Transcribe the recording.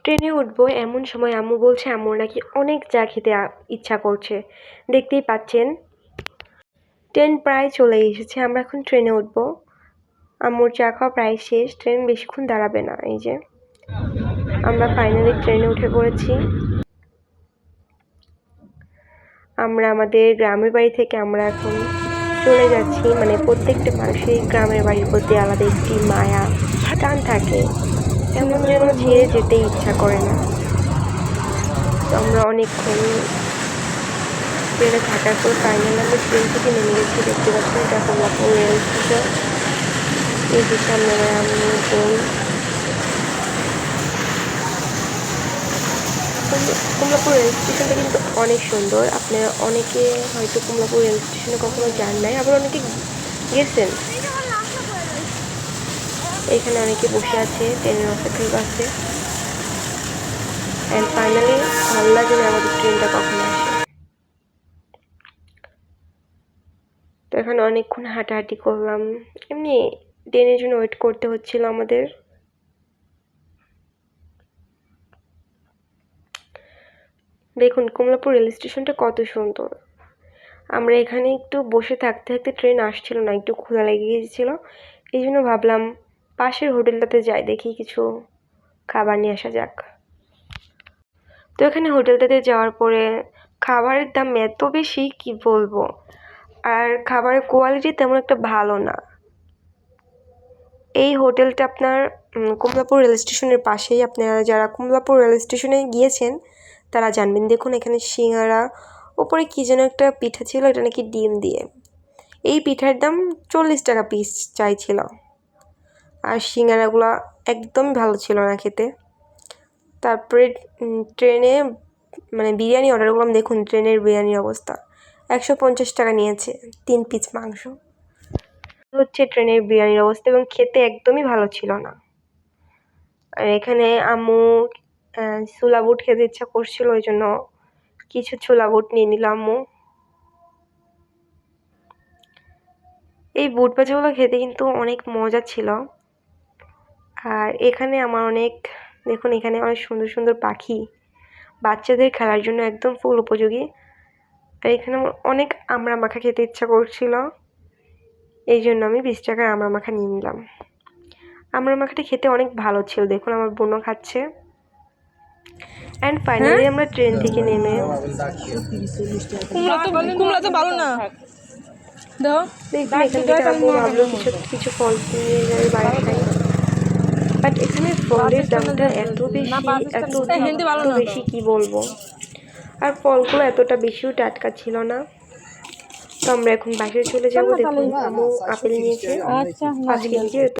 ট্রেনে উঠবো এমন সময় আম্মু বলছে আম্মুর নাকি অনেক চা খেতে ইচ্ছা করছে। দেখতেই পাচ্ছেন ট্রেন প্রায় চলে এসেছে, আমরা এখন ট্রেনে উঠবো। আম্মুর চা খাওয়া প্রায় শেষ, ট্রেন বেশিক্ষণ দাঁড়াবে না। এই যে আমরা ফাইনালি ট্রেনে উঠে পড়েছি। আমরা আমাদের গ্রামের বাড়ি থেকে আমরা এখন চলে যাচ্ছি। মানে প্রত্যেকটা মানুষের গ্রামের বাড়ির প্রতি আলাদা একটি মায়া টান থাকে, কেমন যেন ছেড়ে যেতে ইচ্ছা করে না। তো আমরা অনেকক্ষণ ট্রেনে থাকার পর ফাইনালি আমরা ট্রেন থেকে নেমে গেছি। দেখতে পাচ্ছেন এটা কমলাপুর রেল স্টেশন। এই যে সামনে আমি কমলাপুর রেল স্টেশনটা কিন্তু অনেক সুন্দর। আপনারা অনেকে হয়তো কমলাপুর রেল স্টেশনে কখনো যান নাই, আবার অনেকে গেছেন। এখানে অনেকে বসে আছে ট্রেনের অপেক্ষায় আছে। অ্যান্ড ফাইনালি ভালো লাগে না আমাদের ট্রেনটা কখন আসে। তো এখানে অনেকক্ষণ হাঁটাহাঁটি করলাম, এমনি ট্রেনের জন্য ওয়েট করতে হচ্ছিল আমাদের। দেখুন কমলাপুর রেল স্টেশনটা কত সুন্দর। আমরা এখানে একটু বসে থাকতে থাকতে ট্রেন আসছিল না, একটু ক্ষুধা লেগে গিয়েছিল, এই জন্য ভাবলাম পাশের হোটেলটাতে যাই, দেখি কিছু খাবার নিয়ে আসা যাক। তো এখানে হোটেলটাতে যাওয়ার পরে খাবারের দাম এত বেশি কি বলবো, আর খাবারের কোয়ালিটি তেমন একটা ভালো না। এই হোটেলটা আপনার কমলাপুর রেল স্টেশনের পাশেই। আপনারা যারা কমলাপুর রেল স্টেশনে গিয়েছেন তারা জানবেন। দেখুন এখানে সিঙ্গারা, ওপরে কী যেন একটা পিঠা ছিল, এটা নাকি ডিম দিয়ে। এই পিঠার দাম 40 টাকা পিস চাইছিল। আর সিঙ্গারাগুলো একদম ভালো ছিল না খেতে। তারপরে ট্রেনে মানে বিরিয়ানি অর্ডার করলাম। দেখুন ট্রেনের বিরিয়ানির অবস্থা, 150 টাকা নিয়েছে 3 পিস মাংস। হচ্ছে ট্রেনের বিরিয়ানির অবস্থা, এবং খেতে একদমই ভালো ছিল না। আর এখানে আম্মু ছোলা বুট খেতে ইচ্ছা করছিল, ওই জন্য কিছু ছোলা বুট নিয়ে নিলাম আম্মু। এই বুট ভাজাগুলো খেতে কিন্তু অনেক মজা ছিল। আর এখানে আমার অনেক, দেখুন এখানে অনেক সুন্দর সুন্দর পাখি, বাচ্চাদের খেলার জন্য একদম ফুল উপযোগী। আর এখানে আমার অনেক আমড়া মাখা খেতে ইচ্ছা করছিল, এই জন্য আমি 20 টাকার আমড়া মাখা নিয়ে নিলাম। আমড়া মাখাটা খেতে অনেক ভালো ছিল, দেখুন আমার বোনও খাচ্ছে। অ্যান্ড ফাইনালি আমরা ট্রেন থেকে নেমে ভাবলো কিছু ফল কিনে যাবে বাসায়। বাট এখানে ফলের দামটা এত বেশি কি বলবো, আর ফলগুলো এতটা বেশিও টাটকা ছিল না। তো আমরা এখন বাসায় চলে যাবো। দেখুন আম্মু আপেল নিয়েছে 5 কেজি।